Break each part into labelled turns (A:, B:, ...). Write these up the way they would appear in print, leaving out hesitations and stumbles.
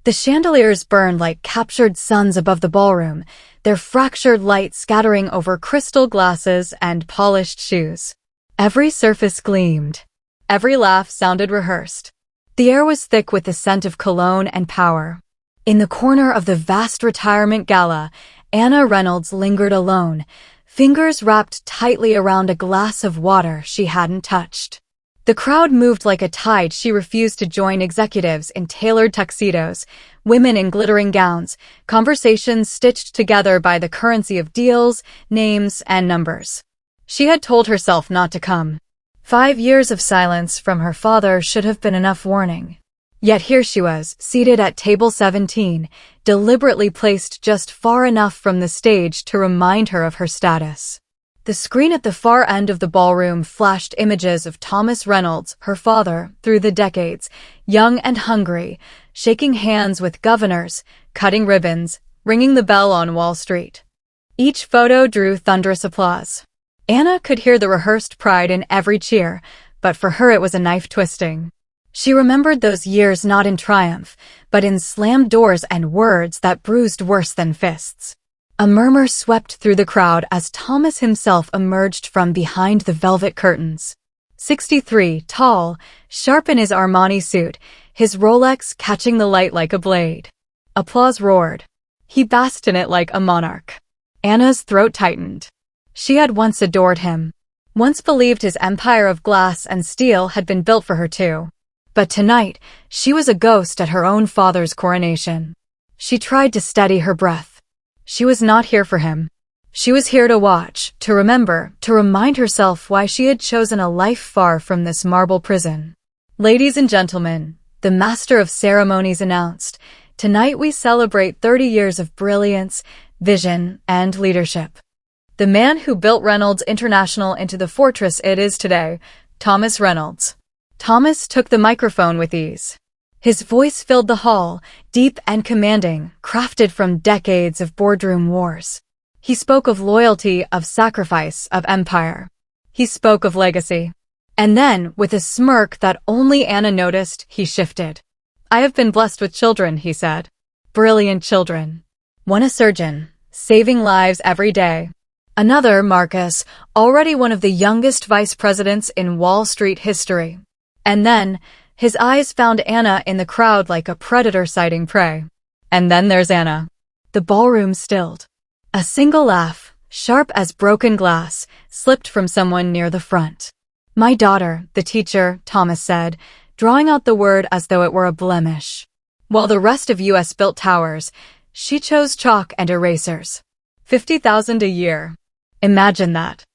A: The chandeliers burned like captured suns above the ballroom, their fractured light scattering over crystal glasses and polished shoes. Every surface gleamed. Every laugh sounded rehearsed. The air was thick with the scent of cologne and power. In the corner of the vast retirement gala, Anna Reynolds lingered alone, fingers wrapped tightly around a glass of water she hadn't touched. The crowd moved like a tide. She refused to join executives in tailored tuxedos, women in glittering gowns, conversations stitched together by the currency of deals, names, and numbers. She had told herself not to come. 5 years of silence from her father should have been enough warning. Yet here she was, seated at table 17, deliberately placed just far enough from the stage to remind her of her status. The screen at the far end of the ballroom flashed images of Thomas Reynolds, her father, through the decades, young and hungry, shaking hands with governors, cutting ribbons, ringing the bell on Wall Street. Each photo drew thunderous applause. Anna could hear the rehearsed pride in every cheer, but for her it was a knife twisting. She remembered those years not in triumph, but in slammed doors and words that bruised worse than fists. A murmur swept through the crowd as Thomas himself emerged from behind the velvet curtains. 63, tall, sharp in his Armani suit, his Rolex catching the light like a blade. Applause roared. He basked in it like a monarch. Anna's throat tightened. She had once adored him. Once believed his empire of glass and steel had been built for her too. But tonight, she was a ghost at her own father's coronation. She tried to steady her breath. She was not here for him. She was here to watch, to remember, to remind herself why she had chosen a life far from this marble prison. Ladies and gentlemen, the master of ceremonies announced, tonight we celebrate 30 years of brilliance, vision, and leadership. The man who built Reynolds International into the fortress it is today, Thomas Reynolds. Thomas took the microphone with ease. His voice filled the hall, deep and commanding, crafted from decades of boardroom wars. He spoke of loyalty, of sacrifice, of empire. He spoke of legacy. And then, with a smirk that only Anna noticed, he shifted. I have been blessed with children, he said. Brilliant children. One a surgeon, saving lives every day. Another, Marcus, already one of the youngest vice presidents in Wall Street history. And then, his eyes found Anna in the crowd like a predator sighting prey. And then there's Anna. The ballroom stilled. A single laugh, sharp as broken glass, slipped from someone near the front. My daughter, the teacher, Thomas said, drawing out the word as though it were a blemish. While the rest of U.S. built towers, she chose chalk and erasers. 50,000 a year. Imagine that.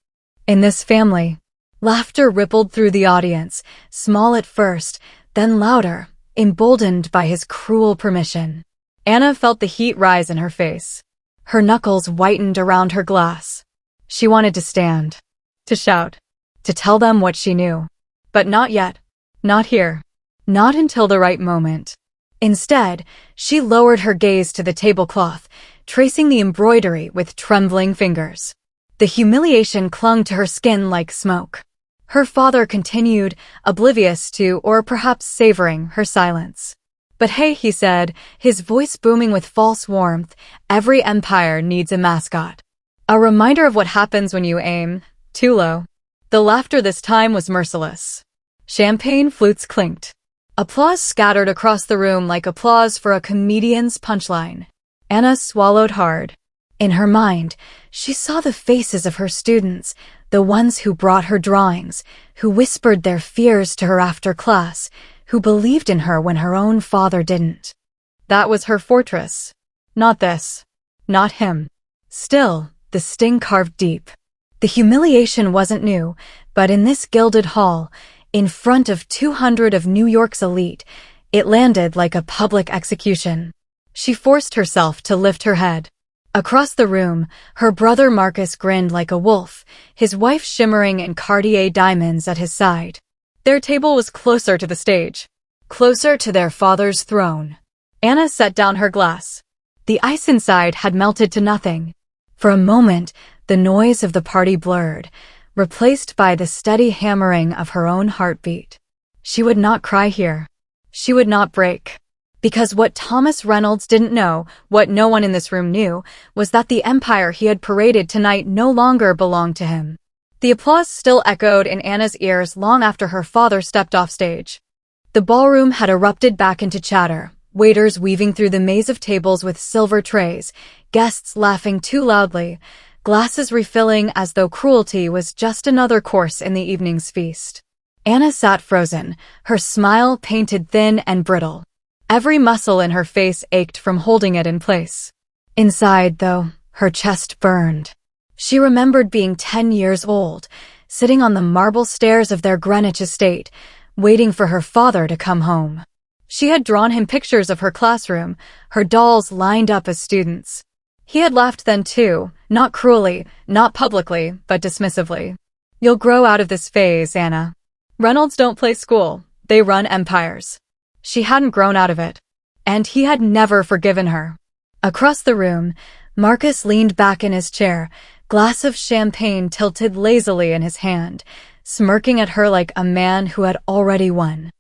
A: In this family, laughter rippled through the audience, small at first, then louder, emboldened by his cruel permission. Anna felt the heat rise in her face. Her knuckles whitened around her glass. She wanted to stand, to shout, to tell them what she knew. But not yet. Not here. Not until the right moment. Instead, she lowered her gaze to the tablecloth, tracing the embroidery with trembling fingers. The humiliation clung to her skin like smoke. Her father continued, oblivious to, or perhaps savoring, her silence. But hey, he said, his voice booming with false warmth, every empire needs a mascot. A reminder of what happens when you aim too low. The laughter this time was merciless. Champagne flutes clinked. Applause scattered across the room like applause for a comedian's punchline. Anna swallowed hard. In her mind, she saw the faces of her students, the ones who brought her drawings, who whispered their fears to her after class, who believed in her when her own father didn't. That was her fortress. Not this. Not him. Still, the sting carved deep. The humiliation wasn't new, but in this gilded hall, in front of 200 of New York's elite, it landed like a public execution. She forced herself to lift her head. Across the room, her brother Marcus grinned like a wolf, his wife shimmering in Cartier diamonds at his side. Their table was closer to the stage, closer to their father's throne. Anna set down her glass. The ice inside had melted to nothing. For a moment, the noise of the party blurred, replaced by the steady hammering of her own heartbeat. She would not cry here. She would not break. Because what Thomas Reynolds didn't know, what no one in this room knew, was that the empire he had paraded tonight no longer belonged to him. The applause still echoed in Anna's ears long after her father stepped off stage. The ballroom had erupted back into chatter, waiters weaving through the maze of tables with silver trays, guests laughing too loudly, glasses refilling as though cruelty was just another course in the evening's feast. Anna sat frozen, her smile painted thin and brittle. Every muscle in her face ached from holding it in place. Inside, though, her chest burned. She remembered being 10 years old, sitting on the marble stairs of their Greenwich estate, waiting for her father to come home. She had drawn him pictures of her classroom, her dolls lined up as students. He had laughed then too, not cruelly, not publicly, but dismissively. "You'll grow out of this phase, Anna. Reynolds don't play school, they run empires." She hadn't grown out of it. And he had never forgiven her. Across the room, Marcus leaned back in his chair, glass of champagne tilted lazily in his hand, smirking at her like a man who had already won.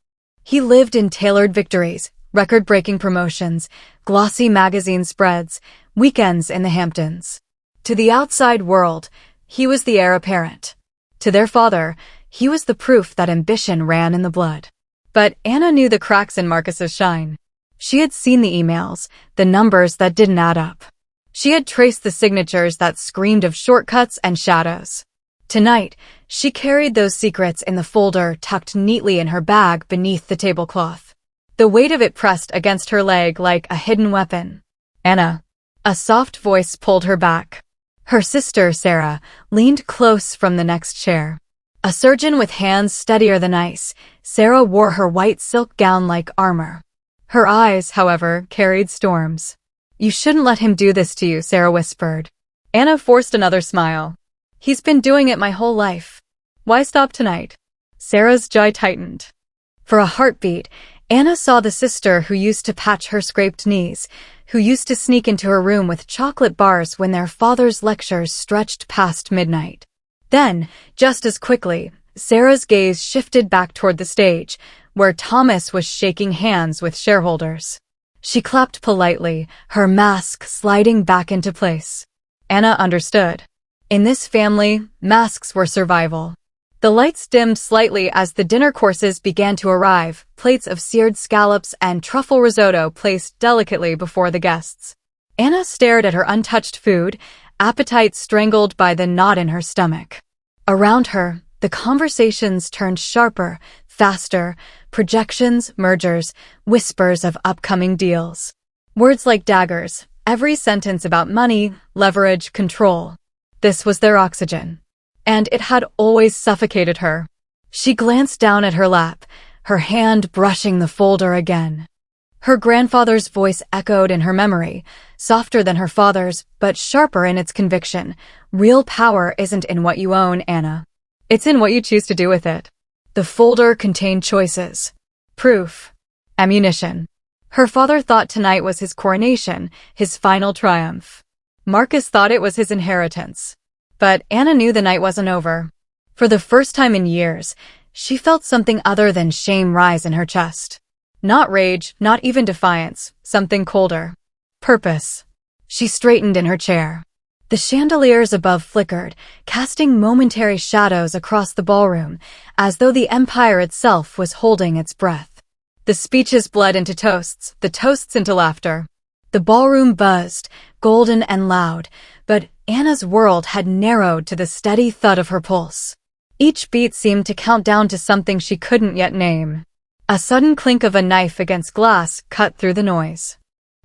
A: He lived in tailored victories, record-breaking promotions, glossy magazine spreads, weekends in the Hamptons. To the outside world, he was the heir apparent. To their father, he was the proof that ambition ran in the blood. But Anna knew the cracks in Marcus's shine. She had seen the emails, the numbers that didn't add up. She had traced the signatures that screamed of shortcuts and shadows. Tonight, she carried those secrets in the folder tucked neatly in her bag beneath the tablecloth. The weight of it pressed against her leg like a hidden weapon. "Anna." A soft voice pulled her back. Her sister, Sarah, leaned close from the next chair. A surgeon with hands steadier than ice, Sarah wore her white silk gown like armor. Her eyes, however, carried storms. "You shouldn't let him do this to you," Sarah whispered. Anna forced another smile. "He's been doing it my whole life. Why stop tonight?" Sarah's jaw tightened. For a heartbeat, Anna saw the sister who used to patch her scraped knees, who used to sneak into her room with chocolate bars when their father's lectures stretched past midnight. Then, just as quickly, Sarah's gaze shifted back toward the stage, where Thomas was shaking hands with shareholders. She clapped politely, her mask sliding back into place. Anna understood. In this family, masks were survival. The lights dimmed slightly as the dinner courses began to arrive, plates of seared scallops and truffle risotto placed delicately before the guests. Anna stared at her untouched food, appetite strangled by the knot in her stomach. Around her, the conversations turned sharper, faster, projections, mergers, whispers of upcoming deals. Words like daggers, every sentence about money, leverage, control. This was their oxygen. And it had always suffocated her. She glanced down at her lap, her hand brushing the folder again. Her grandfather's voice echoed in her memory, softer than her father's, but sharper in its conviction. "Real power isn't in what you own, Anna. It's in what you choose to do with it." The folder contained choices. Proof. Ammunition. Her father thought tonight was his coronation, his final triumph. Marcus thought it was his inheritance. But Anna knew the night wasn't over. For the first time in years, she felt something other than shame rise in her chest. Not rage, not even defiance, something colder. Purpose. She straightened in her chair. The chandeliers above flickered, casting momentary shadows across the ballroom, as though the empire itself was holding its breath. The speeches bled into toasts, the toasts into laughter. The ballroom buzzed, golden and loud, but Anna's world had narrowed to the steady thud of her pulse. Each beat seemed to count down to something she couldn't yet name. A sudden clink of a knife against glass cut through the noise.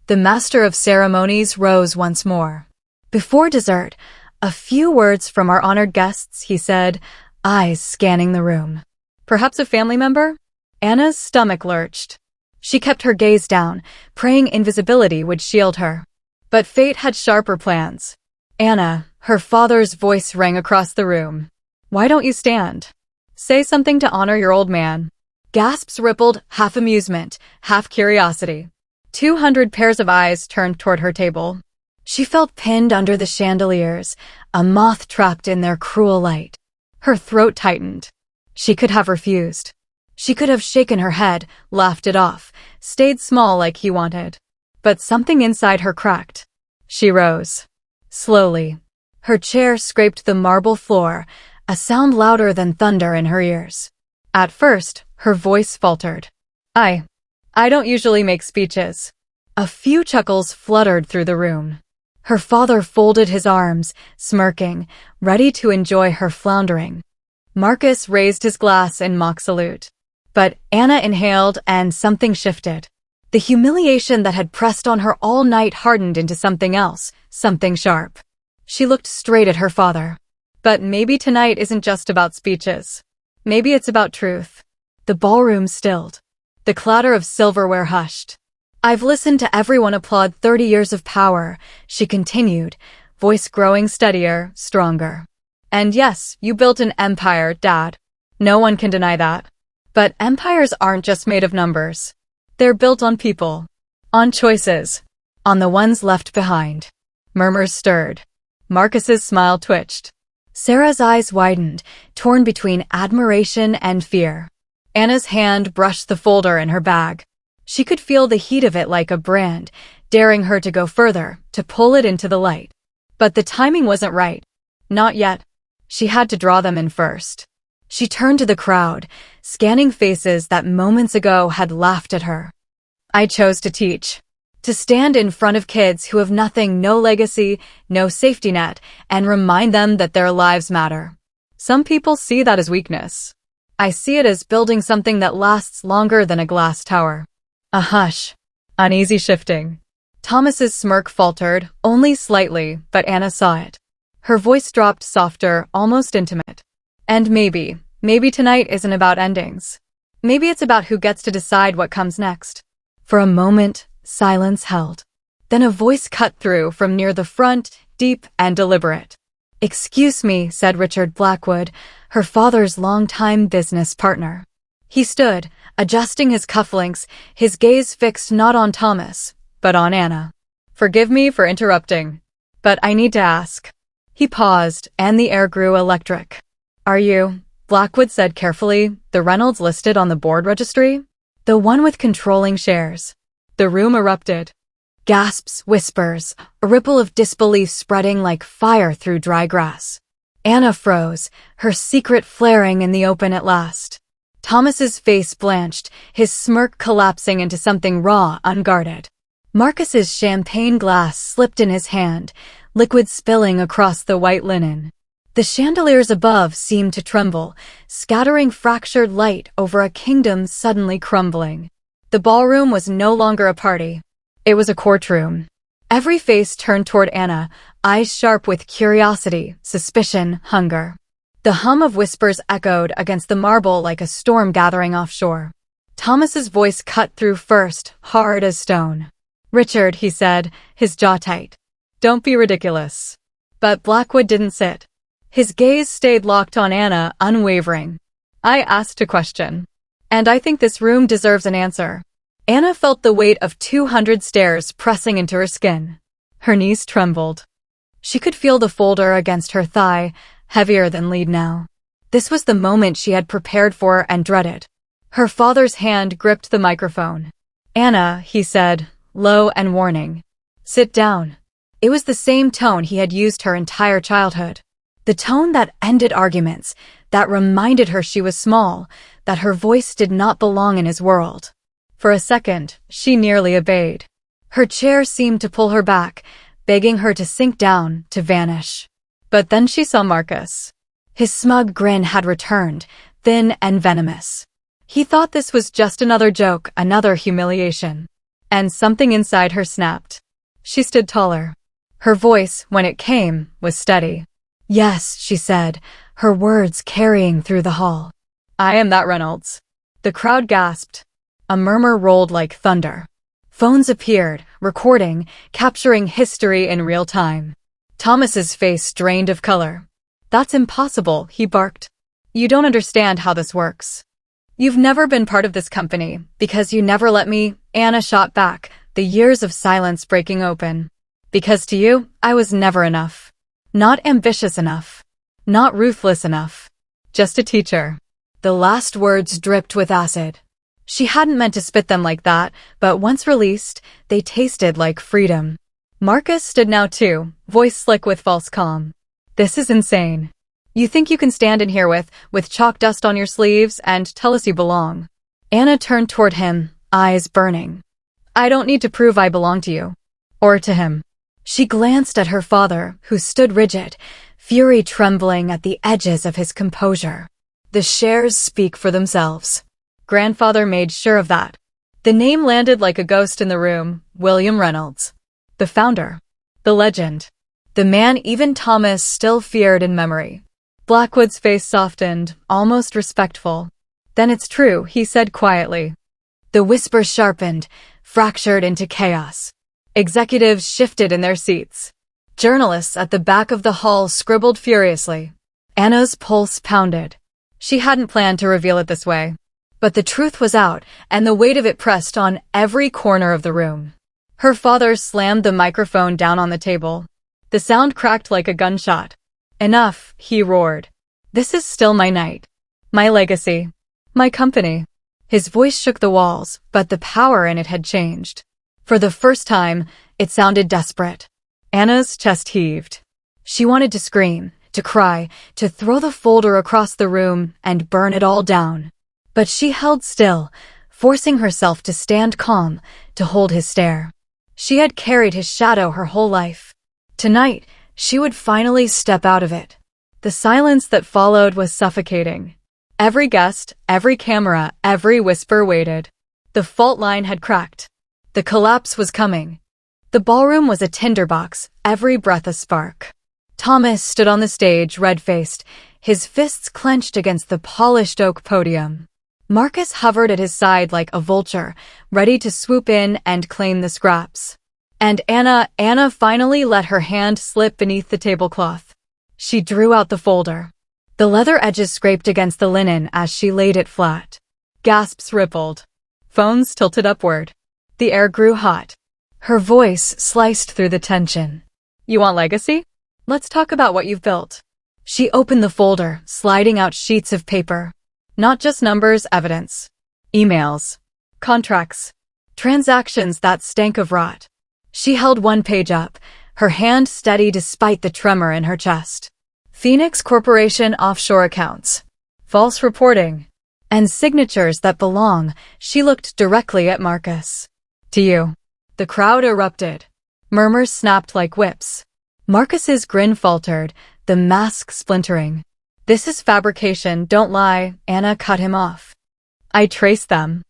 A: The master of ceremonies rose once more. "Before dessert, a few words from our honored guests," he said, eyes scanning the room. "Perhaps a family member?" Anna's stomach lurched. She kept her gaze down, praying invisibility would shield her. But fate had sharper plans. "Anna," her father's voice rang across the room. "Why don't you stand? Say something to honor your old man." Gasps rippled, half amusement, half curiosity. 200 pairs of eyes turned toward her table. She felt pinned under the chandeliers, a moth trapped in their cruel light. Her throat tightened. She could have refused. She could have shaken her head, laughed it off, stayed small like he wanted. But something inside her cracked. She rose. Slowly. Her chair scraped the marble floor, a sound louder than thunder in her ears. At first, her voice faltered. I don't usually make speeches. A few chuckles fluttered through the room. Her father folded his arms, smirking, ready to enjoy her floundering. Marcus raised his glass in mock salute. But Anna inhaled and something shifted. The humiliation that had pressed on her all night hardened into something else, something sharp. She looked straight at her father. But maybe tonight isn't just about speeches. Maybe it's about truth. The ballroom stilled. The clatter of silverware hushed. I've listened to everyone applaud 30 years of power, she continued, voice growing steadier, stronger. And yes, you built an empire, Dad. No one can deny that. But empires aren't just made of numbers. They're built on people. On choices. On the ones left behind. Murmurs stirred. Marcus's smile twitched. Sarah's eyes widened, torn between admiration and fear. Anna's hand brushed the folder in her bag. She could feel the heat of it like a brand, daring her to go further, to pull it into the light. But the timing wasn't right. Not yet. She had to draw them in first. She turned to the crowd, scanning faces that moments ago had laughed at her. I chose to teach. To stand in front of kids who have nothing, no legacy, no safety net, and remind them that their lives matter. Some people see that as weakness. I see it as building something that lasts longer than a glass tower. A hush. Uneasy shifting. Thomas's smirk faltered, only slightly, but Anna saw it. Her voice dropped softer, almost intimate. And maybe tonight isn't about endings. Maybe it's about who gets to decide what comes next. For a moment, silence held. Then a voice cut through from near the front, deep and deliberate. Excuse me, said Richard Blackwood, her father's longtime business partner. He stood, adjusting his cufflinks, his gaze fixed not on Thomas, but on Anna. Forgive me for interrupting, but I need to ask. He paused, and the air grew electric. Are you, Blackwood said carefully, the Reynolds listed on the board registry? The one with controlling shares. The room erupted. Gasps, whispers, a ripple of disbelief spreading like fire through dry grass. Anna froze, her secret flaring in the open at last. Thomas's face blanched, his smirk collapsing into something raw, unguarded. Marcus's champagne glass slipped in his hand, liquid spilling across the white linen. The chandeliers above seemed to tremble, scattering fractured light over a kingdom suddenly crumbling. The ballroom was no longer a party. It was a courtroom. Every face turned toward Anna, eyes sharp with curiosity, suspicion, hunger. The hum of whispers echoed against the marble like a storm gathering offshore. Thomas's voice cut through first, hard as stone. Richard, he said, his jaw tight. Don't be ridiculous. But Blackwood didn't sit. His gaze stayed locked on Anna, unwavering. I asked a question. And I think this room deserves an answer. Anna felt the weight of 200 stares pressing into her skin. Her knees trembled. She could feel the folder against her thigh, heavier than lead now. This was the moment she had prepared for and dreaded. Her father's hand gripped the microphone. Anna, he said, low and warning. Sit down. It was the same tone he had used her entire childhood. The tone that ended arguments, that reminded her she was small, that her voice did not belong in his world. For a second, she nearly obeyed. Her chair seemed to pull her back, begging her to sink down, to vanish. But then she saw Marcus. His smug grin had returned, thin and venomous. He thought this was just another joke, another humiliation. And something inside her snapped. She stood taller. Her voice, when it came, was steady. Yes, she said, her words carrying through the hall. I am that Reynolds. The crowd gasped. A murmur rolled like thunder. Phones appeared, recording, capturing history in real time. Thomas's face drained of color. That's impossible, he barked. You don't understand how this works. You've never been part of this company, because you never let me, Anna shot back, the years of silence breaking open. Because to you, I was never enough. Not ambitious enough. Not ruthless enough. Just a teacher. The last words dripped with acid. She hadn't meant to spit them like that, but once released, they tasted like freedom. Marcus stood now too, voice slick with false calm. This is insane. You think you can stand in here with chalk dust on your sleeves and tell us you belong? Anna turned toward him, eyes burning. I don't need to prove I belong to you. Or to him. She glanced at her father, who stood rigid, fury trembling at the edges of his composure. The shares speak for themselves. Grandfather made sure of that. The name landed like a ghost in the room, William Reynolds. The founder. The legend. The man even Thomas still feared in memory. Blackwood's face softened, almost respectful. Then it's true, he said quietly. The whisper sharpened, fractured into chaos. Executives shifted in their seats. Journalists at the back of the hall scribbled furiously. Anna's pulse pounded. She hadn't planned to reveal it this way. But the truth was out, and the weight of it pressed on every corner of the room. Her father slammed the microphone down on the table. The sound cracked like a gunshot. Enough, he roared. This is still my night. My legacy. My company. His voice shook the walls, but the power in it had changed. For the first time, it sounded desperate. Anna's chest heaved. She wanted to scream, to cry, to throw the folder across the room and burn it all down. But she held still, forcing herself to stand calm, to hold his stare. She had carried his shadow her whole life. Tonight, she would finally step out of it. The silence that followed was suffocating. Every guest, every camera, every whisper waited. The fault line had cracked. The collapse was coming. The ballroom was a tinderbox, every breath a spark. Thomas stood on the stage, red-faced, his fists clenched against the polished oak podium. Marcus hovered at his side like a vulture, ready to swoop in and claim the scraps. And Anna finally let her hand slip beneath the tablecloth. She drew out the folder. The leather edges scraped against the linen as she laid it flat. Gasps rippled. Phones tilted upward. The air grew hot. Her voice sliced through the tension. You want legacy? Let's talk about what you've built. She opened the folder, sliding out sheets of paper. Not just numbers, evidence. Emails. Contracts. Transactions that stank of rot. She held one page up, her hand steady despite the tremor in her chest. Phoenix Corporation offshore accounts. False reporting. And signatures that belong. She looked directly at Marcus. To you. The crowd erupted. Murmurs snapped like whips. Marcus's grin faltered, the mask splintering. This is fabrication, don't lie, Anna cut him off. I traced them.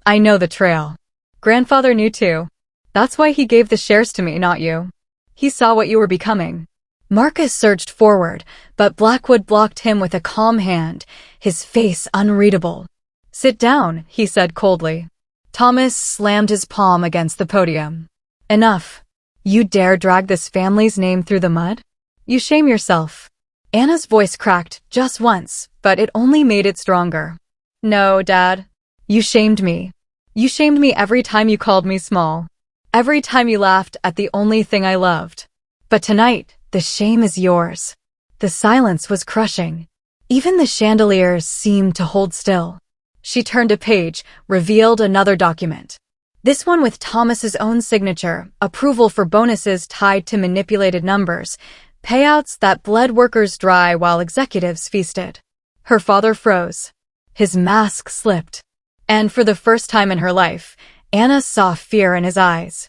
A: I know the trail. Grandfather knew too. That's why he gave the shares to me, not you. He saw what you were becoming. Marcus surged forward, but Blackwood blocked him with a calm hand, his face unreadable. Sit down, he said coldly. Thomas slammed his palm against the podium. Enough. You dare drag this family's name through the mud? You shame yourself. Anna's voice cracked just once, but it only made it stronger. No, Dad. You shamed me. You shamed me every time you called me small. Every time you laughed at the only thing I loved. But tonight, the shame is yours. The silence was crushing. Even the chandeliers seemed to hold still. She turned a page, revealed another document. This one with Thomas's own signature, approval for bonuses tied to manipulated numbers, payouts that bled workers dry while executives feasted. Her father froze. His mask slipped. And for the first time in her life, Anna saw fear in his eyes.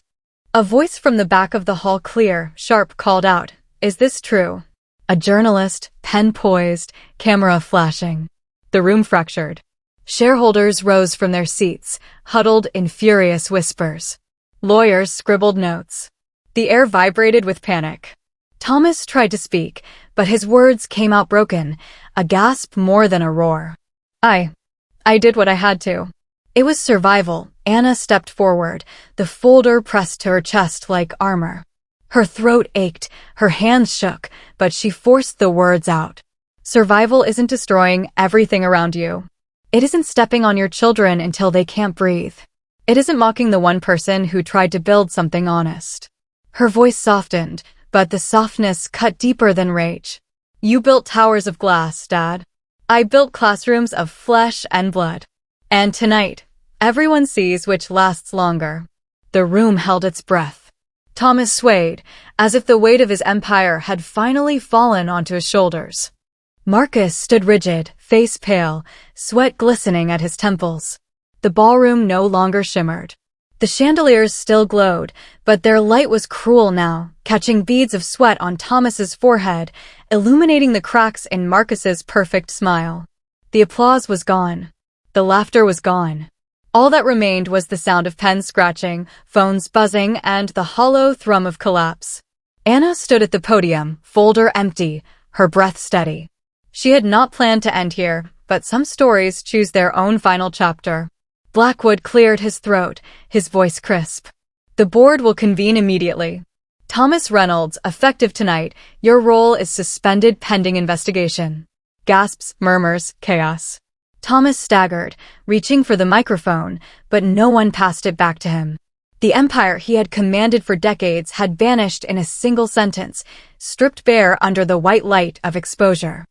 A: A voice from the back of the hall, clear, sharp, called out, "Is this true?" A journalist, pen poised, camera flashing. The room fractured. Shareholders rose from their seats, huddled in furious whispers. Lawyers scribbled notes. The air vibrated with panic. Thomas tried to speak, but his words came out broken, a gasp more than a roar. I did what I had to. It was survival. Anna stepped forward, the folder pressed to her chest like armor. Her throat ached, her hands shook, but she forced the words out. Survival isn't destroying everything around you. It isn't stepping on your children until they can't breathe. It isn't mocking the one person who tried to build something honest. Her voice softened, but the softness cut deeper than rage. You built towers of glass, Dad. I built classrooms of flesh and blood. And tonight, everyone sees which lasts longer. The room held its breath. Thomas swayed, as if the weight of his empire had finally fallen onto his shoulders. Marcus stood rigid, face pale, sweat glistening at his temples. The ballroom no longer shimmered. The chandeliers still glowed, but their light was cruel now, catching beads of sweat on Thomas's forehead, illuminating the cracks in Marcus's perfect smile. The applause was gone. The laughter was gone. All that remained was the sound of pens scratching, phones buzzing, and the hollow thrum of collapse. Anna stood at the podium, folder empty, her breath steady. She had not planned to end here, but some stories choose their own final chapter. Blackwood cleared his throat, his voice crisp. The board will convene immediately. Thomas Reynolds, effective tonight, your role is suspended pending investigation. Gasps, murmurs, chaos. Thomas staggered, reaching for the microphone, but no one passed it back to him. The empire he had commanded for decades had vanished in a single sentence, stripped bare under the white light of exposure.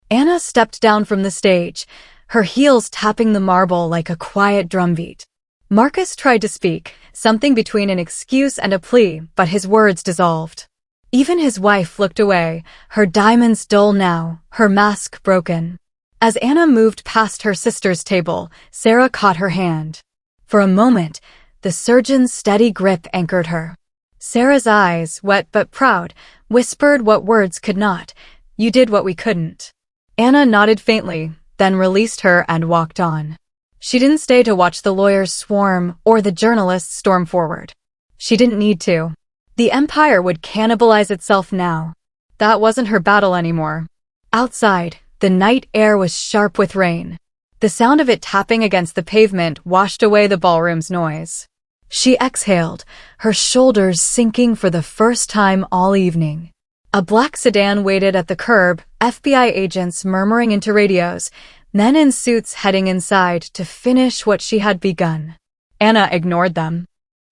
A: Anna stepped down from the stage, her heels tapping the marble like a quiet drumbeat. Marcus tried to speak, something between an excuse and a plea, but his words dissolved. Even his wife looked away, her diamonds dull now, her mask broken. As Anna moved past her sister's table, Sarah caught her hand. For a moment, the surgeon's steady grip anchored her. Sarah's eyes, wet but proud, whispered what words could not. You did what we couldn't. Anna nodded faintly, then released her and walked on. She didn't stay to watch the lawyers swarm or the journalists storm forward. She didn't need to. The empire would cannibalize itself now. That wasn't her battle anymore. Outside, the night air was sharp with rain. The sound of it tapping against the pavement washed away the ballroom's noise. She exhaled, her shoulders sinking for the first time all evening. A black sedan waited at the curb, FBI agents murmuring into radios, men in suits heading inside to finish what she had begun. Anna ignored them.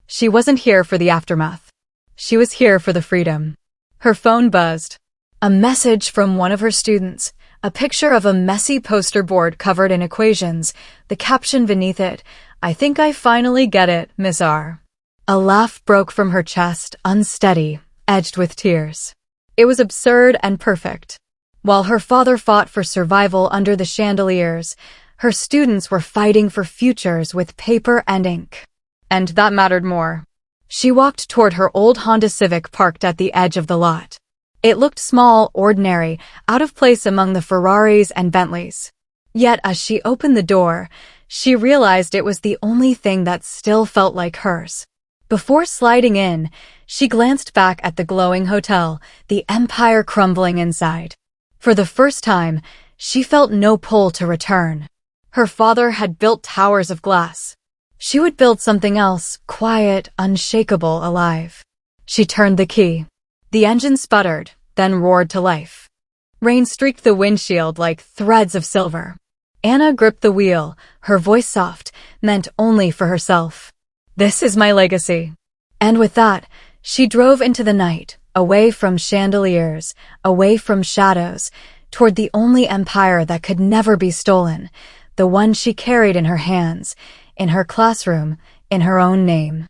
A: She wasn't here for the aftermath. She was here for the freedom. Her phone buzzed. A message from one of her students, a picture of a messy poster board covered in equations, the caption beneath it, I think I finally get it, Miss R. A laugh broke from her chest, unsteady, edged with tears. It was absurd and perfect. While her father fought for survival under the chandeliers, her students were fighting for futures with paper and ink. And that mattered more. She walked toward her old Honda Civic parked at the edge of the lot. It looked small, ordinary, out of place among the Ferraris and Bentleys. Yet as she opened the door, she realized it was the only thing that still felt like hers. Before sliding in, she glanced back at the glowing hotel, the empire crumbling inside. For the first time, she felt no pull to return. Her father had built towers of glass. She would build something else, quiet, unshakable, alive. She turned the key. The engine sputtered, then roared to life. Rain streaked the windshield like threads of silver. Anna gripped the wheel, her voice soft, meant only for herself. This is my legacy. And with that, she drove into the night, away from chandeliers, away from shadows, toward the only empire that could never be stolen, the one she carried in her hands, in her classroom, in her own name.